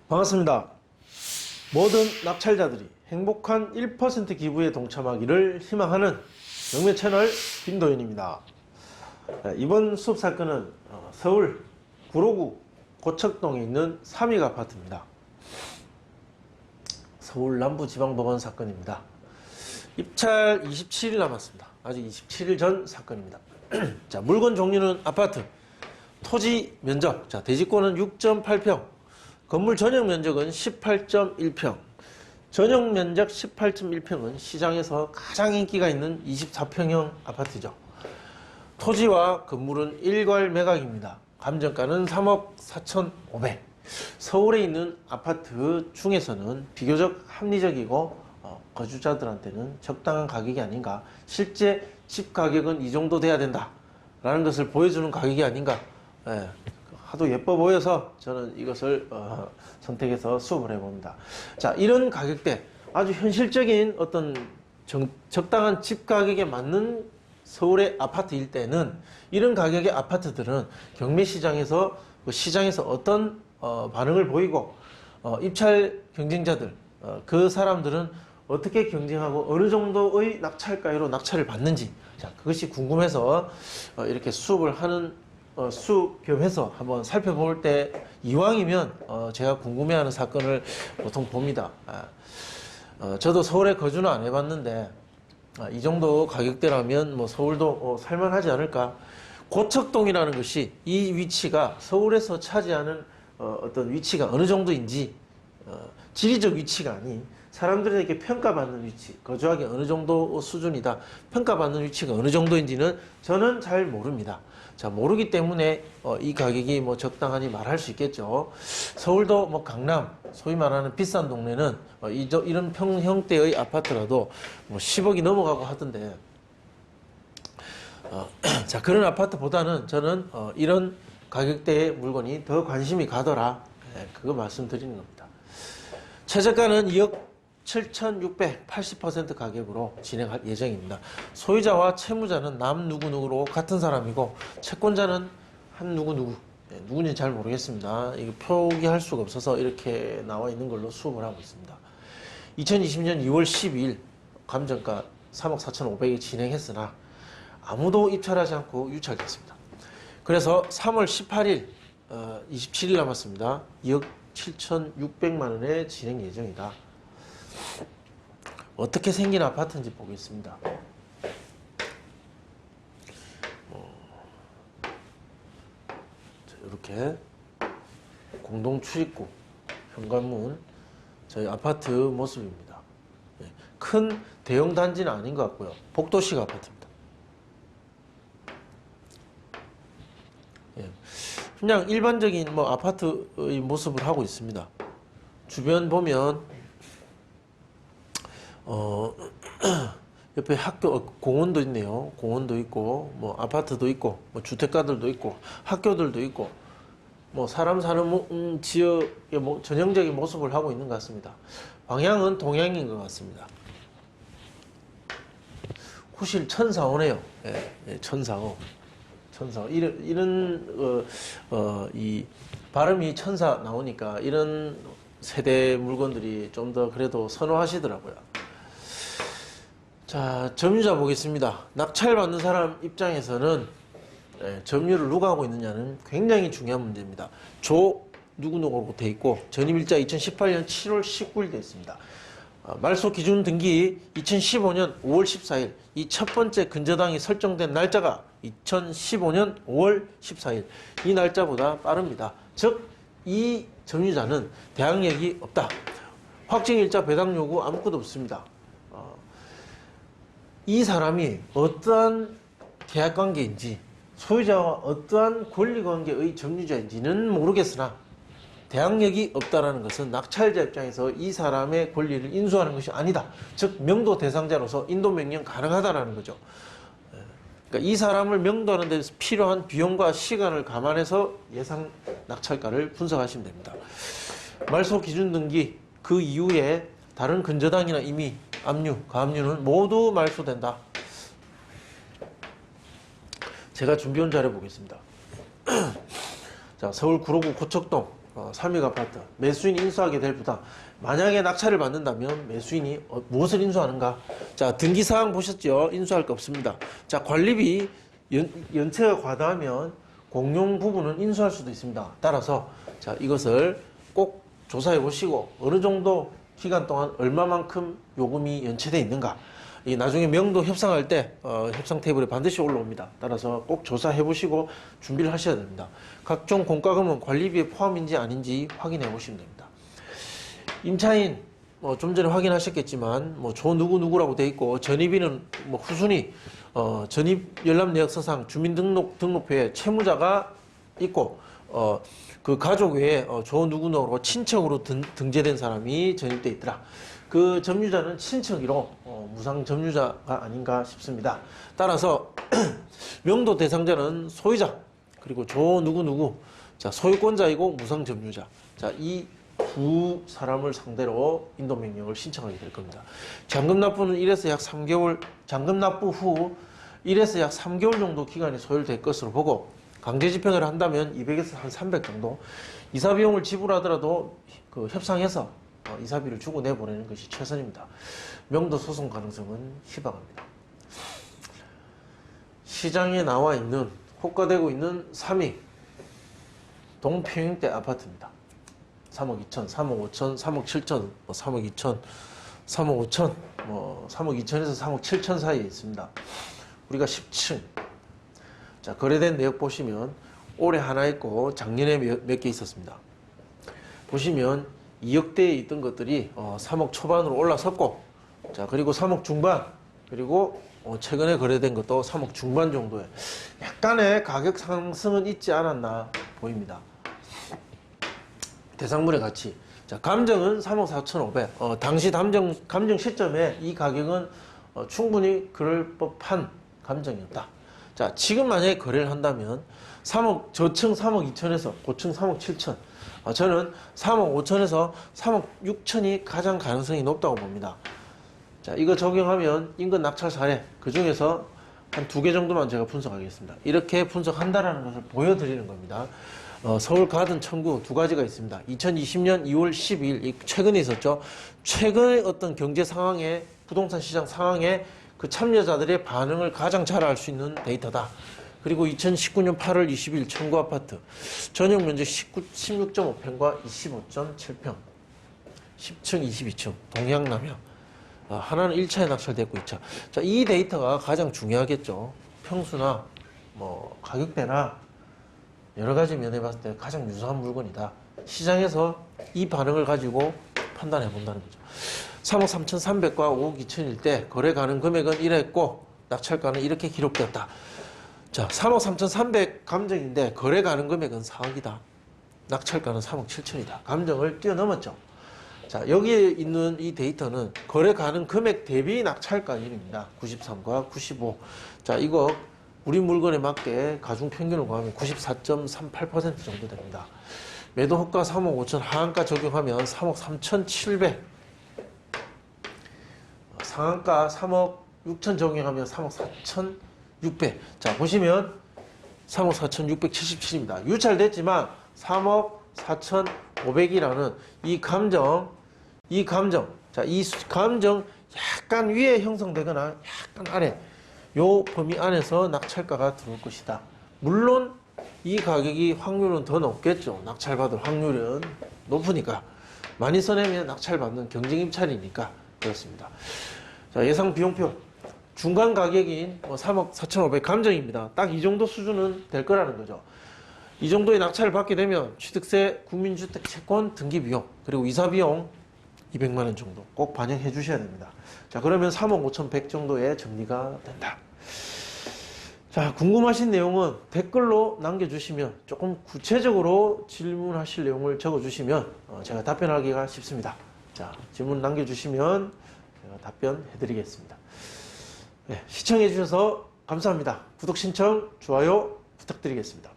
반갑습니다. 모든 낙찰자들이 행복한 1% 기부에 동참하기를 희망하는 영매 채널 김도윤입니다. 이번 수업 사건은 서울 구로구 고척동에 있는 삼익 아파트입니다. 서울 남부지방법원 사건입니다. 입찰 27일 남았습니다. 아직 27일 전 사건입니다. 자, 물건 종류는 아파트, 토지 면적, 자, 대지권은 6.8평, 건물 전용 면적은 18.1평, 전용 면적 18.1평은 시장에서 가장 인기가 있는 24평형 아파트죠. 토지와 건물은 일괄 매각입니다. 감정가는 3억 4,500. 서울에 있는 아파트 중에서는 비교적 합리적이고 거주자들한테는 적당한 가격이 아닌가. 실제 집 가격은 이 정도 돼야 된다 라는 것을 보여주는 가격이 아닌가. 하도 예뻐 보여서 저는 이것을 선택해서 수업을 해봅니다. 자, 이런 가격대, 아주 현실적인 어떤 적당한 집 가격에 맞는 서울의 아파트일 때는 이런 가격의 아파트들은 경매시장에서 시장에서 어떤 반응을 보이고 입찰 경쟁자들, 그 사람들은 어떻게 경쟁하고 어느 정도의 낙찰가로 낙찰을 받는지, 자, 그것이 궁금해서 이렇게 수업을 하는 수업 겸해서 한번 살펴볼 때 이왕이면 제가 궁금해하는 사건을 보통 봅니다. 저도 서울에 거주는 안 해봤는데 이 정도 가격대라면 뭐 서울도 살만하지 않을까. 고척동이라는 것이 이 위치가 서울에서 차지하는 어떤 위치가 어느 정도인지, 지리적 위치가 아닌 사람들에게 평가받는 위치, 거주하기 어느 정도 수준이다, 평가받는 위치가 어느 정도인지는 저는 잘 모릅니다. 자, 모르기 때문에 이 가격이 뭐 적당하니 말할 수 있겠죠. 서울도 뭐 강남, 소위 말하는 비싼 동네는 이런 평형대의 아파트라도 뭐 10억이 넘어가고 하던데, 자, 그런 아파트보다는 저는 이런 가격대의 물건이 더 관심이 가더라, 그거 말씀드리는 겁니다. 최저가는 2억 7,600, 80% 가격으로 진행할 예정입니다. 소유자와 채무자는 남 누구누구로 같은 사람이고, 채권자는 한 누구누구, 누군지 잘 모르겠습니다. 이거 표기할 수가 없어서 이렇게 나와 있는 걸로 수업을 하고 있습니다. 2020년 2월 12일 감정가 3억 4,500이 진행했으나 아무도 입찰하지 않고 유찰됐습니다. 그래서 3월 18일 27일 남았습니다. 2억 7,600만 원에 진행 예정이다. 어떻게 생긴 아파트인지 보겠습니다. 이렇게 공동 출입구, 현관문, 저희 아파트 모습입니다. 큰 대형 단지는 아닌 것 같고요. 복도식 아파트입니다. 그냥 일반적인 뭐 아파트의 모습을 하고 있습니다. 주변 보면 옆에 학교, 공원도 있네요. 공원도 있고, 뭐 아파트도 있고, 뭐 주택가들도 있고, 학교들도 있고, 뭐 사람 사는 지역의 뭐 전형적인 모습을 하고 있는 것 같습니다. 방향은 동향인 것 같습니다. 호실 1004호네요. 천사호. 이 발음이 천사 나오니까 이런 세대 물건들이 좀 더 그래도 선호하시더라고요. 자, 점유자 보겠습니다. 낙찰받는 사람 입장에서는 점유를 누가 하고 있느냐는 굉장히 중요한 문제입니다. 조 누구누구로 돼 있고, 전입일자 2018년 7월 19일 돼 있습니다. 말소 기준 등기 2015년 5월 14일, 이 첫 번째 근저당이 설정된 날짜가 2015년 5월 14일, 이 날짜보다 빠릅니다. 즉, 이 점유자는 대항력이 없다. 확정일자 배당 요구 아무것도 없습니다. 이 사람이 어떠한 계약관계인지, 소유자와 어떠한 권리관계의 점유자인지는 모르겠으나 대항력이 없다라는 것은 낙찰자 입장에서 이 사람의 권리를 인수하는 것이 아니다. 즉, 명도 대상자로서 인도명령 가능하다라는 거죠. 그러니까 이 사람을 명도하는 데 필요한 비용과 시간을 감안해서 예상 낙찰가를 분석하시면 됩니다. 말소 기준 등기 그 이후에 다른 근저당이나 임의, 압류, 가압류는 모두 말소된다. 제가 준비한 자료 보겠습니다. 자, 서울 구로구 고척동 3위 아파트 매수인이 인수하게 될 부담. 만약에 낙찰을 받는다면 매수인이 무엇을 인수하는가? 자, 등기사항 보셨죠? 인수할 거 없습니다. 자, 관리비 연체가 과다하면 공용 부분은 인수할 수도 있습니다. 따라서 자, 이것을 꼭 조사해 보시고 어느 정도 기간 동안 얼마만큼 요금이 연체되어 있는가. 이 나중에 명도 협상할 때 협상 테이블에 반드시 올라옵니다. 따라서 꼭 조사해 보시고 준비를 하셔야 됩니다. 각종 공과금은 관리비에 포함인지 아닌지 확인해 보시면 됩니다. 임차인 좀 전에 확인하셨겠지만 조 누구누구라고 돼 있고 전입인은 후순위 전입 열람 내역서상 주민등록표에 채무자가 있고 그 가족 외에 조 누구누구로 친척으로 등재된 사람이 전입돼 있더라. 그 점유자는 친척이로 무상 점유자가 아닌가 싶습니다. 따라서 명도 대상자는 소유자 그리고 조 누구누구 자 소유권자이고 무상 점유자 자 이 두 사람을 상대로 인도명령을 신청하게 될 겁니다. 잔금 납부는 1에서 약 3개월 잔금 납부 후 1에서 약 3개월 정도 기간이 소요될 것으로 보고 강제 집행을 한다면 200에서 한 300 정도 이사 비용을 지불하더라도 그 협상해서 이사비를 주고 내보내는 것이 최선입니다. 명도 소송 가능성은 희박합니다. 시장에 나와 있는 호가되고 있는 3위 동평형대 아파트입니다. 3억 2천, 3억 5천, 3억 7천, 3억 2천, 3억 5천, 3억 2천에서 3억 7천 사이에 있습니다. 우리가 10층. 자, 거래된 내역 보시면 올해 하나 있고 작년에 몇 개 있었습니다. 보시면 2억대에 있던 것들이 3억 초반으로 올라섰고, 자, 그리고 3억 중반, 그리고 최근에 거래된 것도 3억 중반 정도에 약간의 가격 상승은 있지 않았나 보입니다. 대상물의 가치. 자, 감정은 3억 4,500. 당시 감정 시점에 이 가격은 충분히 그럴 법한 감정이었다. 자, 지금 만약에 거래를 한다면 저층 3억 2천에서 고층 3억 7천. 저는 3억 5천에서 3억 6천이 가장 가능성이 높다고 봅니다. 자, 이거 적용하면 인근 낙찰 사례, 그 중에서 한 2개 정도만 제가 분석하겠습니다. 이렇게 분석한다라는 것을 보여드리는 겁니다. 서울 가든 청구 2가지가 있습니다. 2020년 2월 12일, 최근에 있었죠. 최근의 어떤 경제 상황에, 부동산 시장 상황에 그 참여자들의 반응을 가장 잘 알 수 있는 데이터다. 그리고 2019년 8월 20일 청구 아파트 전용 면적 16.5평과 25.7평 10층 22층 동양 남양 하나는 1차에 낙찰됐고 2차. 자, 이 데이터가 가장 중요하겠죠. 평수나 가격대나 여러 가지 면에 봤을 때 가장 유사한 물건이다. 시장에서 이 반응을 가지고 판단해 본다는 거죠. 3억 3,300과 5억 2천일 때 거래 가능 금액은 이랬고 낙찰가는 이렇게 기록되었다. 자, 3억 3,300 감정인데 거래 가능 금액은 4억이다. 낙찰가는 3억 7천이다. 감정을 뛰어넘었죠. 자, 여기에 있는 이 데이터는 거래 가능 금액 대비 낙찰가율입니다. 93과 95. 자, 이거 우리 물건에 맞게 가중 평균을 구하면 94.38% 정도 됩니다. 매도 호가 3억 5천 하한가 적용하면 3억 3,700. 상한가 3억 6천 적용하면 3억 4,600. 자, 보시면 3억 4,677입니다. 유찰됐지만 3억 4,500이라는 이 감정. 자, 이 감정 약간 위에 형성되거나 약간 아래. 요 범위 안에서 낙찰가가 들어올 것이다. 물론 이 가격이 확률은 더 높겠죠. 낙찰받을 확률은 높으니까. 많이 써내면 낙찰받는 경쟁 입찰이니까 그렇습니다. 자, 예상 비용표. 중간 가격인 3억 4,500 감정입니다. 딱 이 정도 수준은 될 거라는 거죠. 이 정도의 낙찰을 받게 되면 취득세, 국민주택 채권 등기 비용, 그리고 이사 비용 200만 원 정도 꼭 반영해 주셔야 됩니다. 자, 그러면 3억 5,100 정도의 정리가 된다. 자, 궁금하신 내용은 댓글로 남겨주시면 조금 구체적으로 질문하실 내용을 적어주시면 제가 답변하기가 쉽습니다. 자, 질문 남겨주시면 제가 답변해드리겠습니다. 네, 시청해주셔서 감사합니다. 구독, 신청, 좋아요 부탁드리겠습니다.